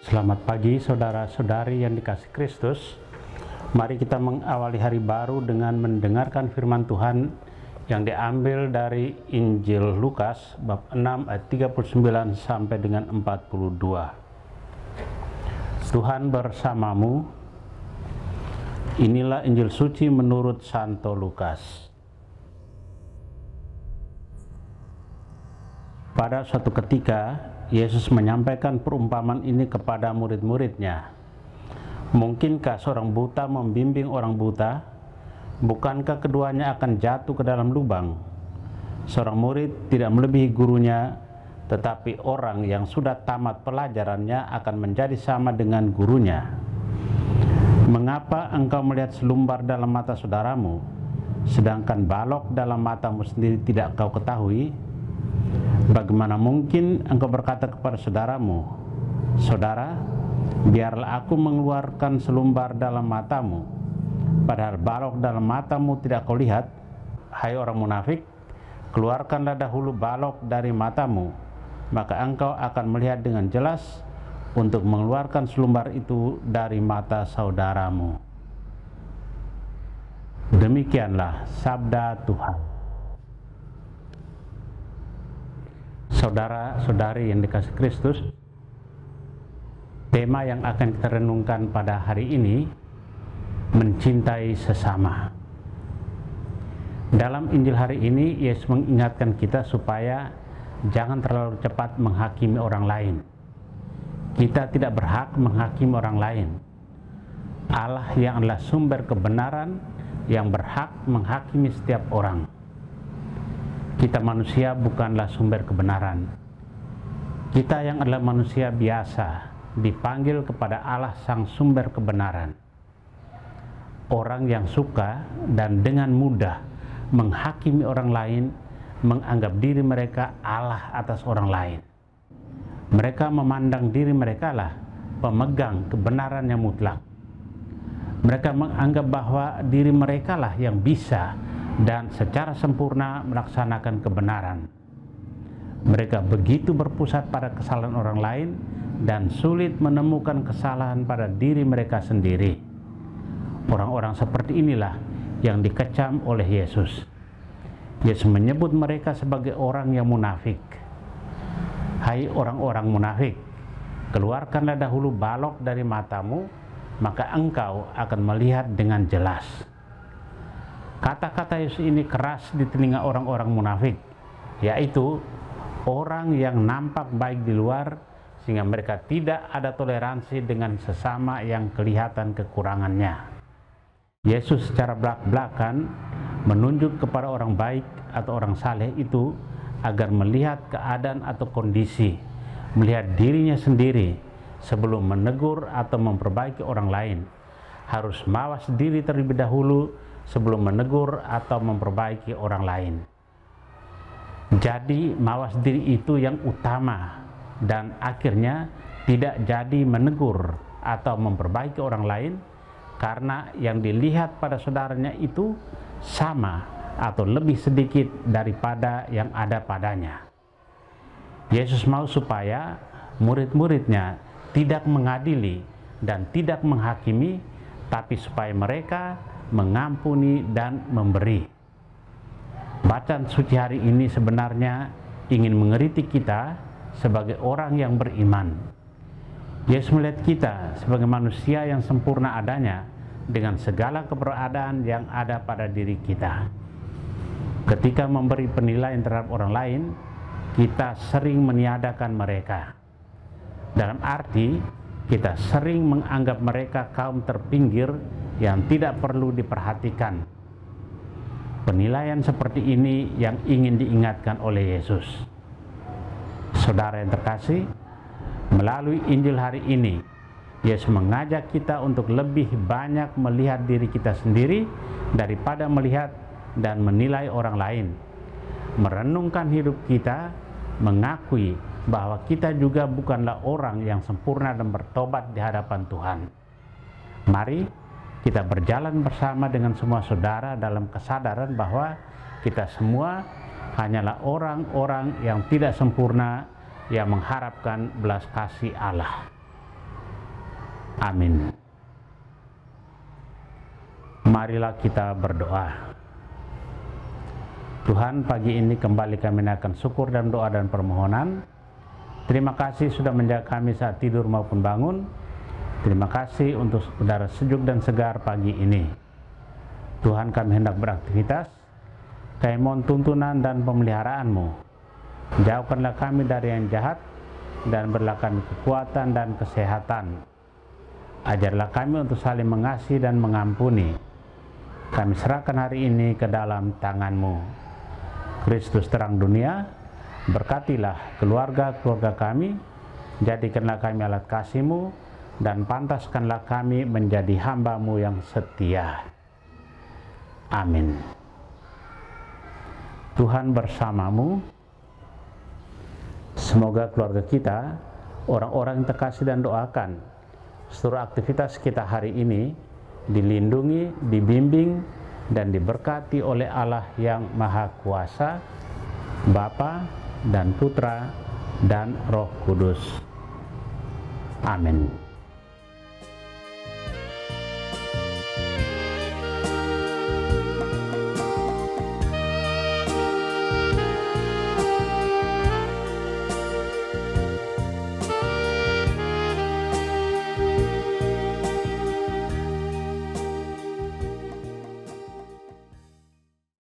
Selamat pagi saudara-saudari yang dikasihi Kristus. Mari kita mengawali hari baru dengan mendengarkan firman Tuhan yang diambil dari Injil Lukas bab 6 ayat 39 sampai dengan 42. Tuhan bersamamu. Inilah Injil suci menurut Santo Lukas. Pada suatu ketika Yesus menyampaikan perumpamaan ini kepada murid-muridnya. Mungkinkah seorang buta membimbing orang buta? Bukankah keduanya akan jatuh ke dalam lubang? Seorang murid tidak melebihi gurunya, tetapi orang yang sudah tamat pelajarannya akan menjadi sama dengan gurunya. Mengapa engkau melihat selumbar dalam mata saudaramu, sedangkan balok dalam matamu sendiri tidak kau ketahui? Bagaimana mungkin engkau berkata kepada saudaramu, "Saudara, biarlah aku mengeluarkan selumbar dalam matamu," padahal balok dalam matamu tidak kau lihat? Hai orang munafik, keluarkanlah dahulu balok dari matamu, maka engkau akan melihat dengan jelas untuk mengeluarkan selumbar itu dari mata saudaramu. Demikianlah sabda Tuhan. Saudara-saudari yang dikasihi Kristus, tema yang akan kita renungkan pada hari ini, mencintai sesama. Dalam Injil hari ini, Yesus mengingatkan kita supaya jangan terlalu cepat menghakimi orang lain. Kita tidak berhak menghakimi orang lain. Allah yang adalah sumber kebenaran yang berhak menghakimi setiap orang. Kita manusia bukanlah sumber kebenaran. Kita yang adalah manusia biasa dipanggil kepada Allah sang sumber kebenaran. Orang yang suka dan dengan mudah menghakimi orang lain, menganggap diri mereka Allah atas orang lain. Mereka memandang diri mereka lah pemegang kebenaran yang mutlak. Mereka menganggap bahwa diri mereka lah yang bisa dan secara sempurna melaksanakan kebenaran. Mereka begitu berpusat pada kesalahan orang lain dan sulit menemukan kesalahan pada diri mereka sendiri. Orang-orang seperti inilah yang dikecam oleh Yesus. Yesus menyebut mereka sebagai orang yang munafik. Hai orang-orang munafik, keluarkanlah dahulu balok dari matamu, maka engkau akan melihat dengan jelas. Kata-kata Yesus ini keras di telinga orang-orang munafik, yaitu orang yang nampak baik di luar sehingga mereka tidak ada toleransi dengan sesama yang kelihatan kekurangannya. Yesus secara belak-belakan menunjuk kepada orang baik atau orang saleh itu agar melihat keadaan atau kondisi, melihat dirinya sendiri sebelum menegur atau memperbaiki orang lain. Harus mawas diri terlebih dahulu sebelum menegur atau memperbaiki orang lain. Jadi mawas diri itu yang utama, dan akhirnya tidak jadi menegur atau memperbaiki orang lain karena yang dilihat pada saudaranya itu sama atau lebih sedikit daripada yang ada padanya. Yesus mau supaya murid-muridnya tidak mengadili dan tidak menghakimi, tapi supaya mereka mengampuni dan memberi. Bacaan suci hari ini sebenarnya ingin mengeritik kita sebagai orang yang beriman. Yesus melihat kita sebagai manusia yang sempurna adanya dengan segala keberadaan yang ada pada diri kita. Ketika memberi penilaian terhadap orang lain, kita sering meniadakan mereka. Dalam arti, kita sering menganggap mereka kaum terpinggir yang tidak perlu diperhatikan. Penilaian seperti ini yang ingin diingatkan oleh Yesus. Saudara yang terkasih, melalui Injil hari ini, Yesus mengajak kita untuk lebih banyak melihat diri kita sendiri daripada melihat dan menilai orang lain. Merenungkan hidup kita, mengakui bahwa kita juga bukanlah orang yang sempurna dan bertobat di hadapan Tuhan. Mari kita berjalan bersama dengan semua saudara dalam kesadaran bahwa kita semua hanyalah orang-orang yang tidak sempurna yang mengharapkan belas kasih Allah. Amin. Marilah kita berdoa. Tuhan, pagi ini kembali kami naikkan syukur dan doa dan permohonan. Terima kasih sudah menjaga kami saat tidur maupun bangun. Terima kasih untuk udara sejuk dan segar pagi ini. Tuhan, kami hendak beraktivitas. Kami mohon tuntunan dan pemeliharaan-Mu. Jauhkanlah kami dari yang jahat dan berilah kami kekuatan dan kesehatan. Ajarlah kami untuk saling mengasihi dan mengampuni. Kami serahkan hari ini ke dalam tangan-Mu. Kristus terang dunia, berkatilah keluarga-keluarga kami, jadikanlah kami alat kasih-Mu, dan pantaskanlah kami menjadi hamba-Mu yang setia. Amin. Tuhan bersamamu. Semoga keluarga kita, orang-orang yang terkasih dan doakan, seluruh aktivitas kita hari ini dilindungi, dibimbing, dan diberkati oleh Allah yang Maha Kuasa, Bapa dan Putra dan Roh Kudus. Amin.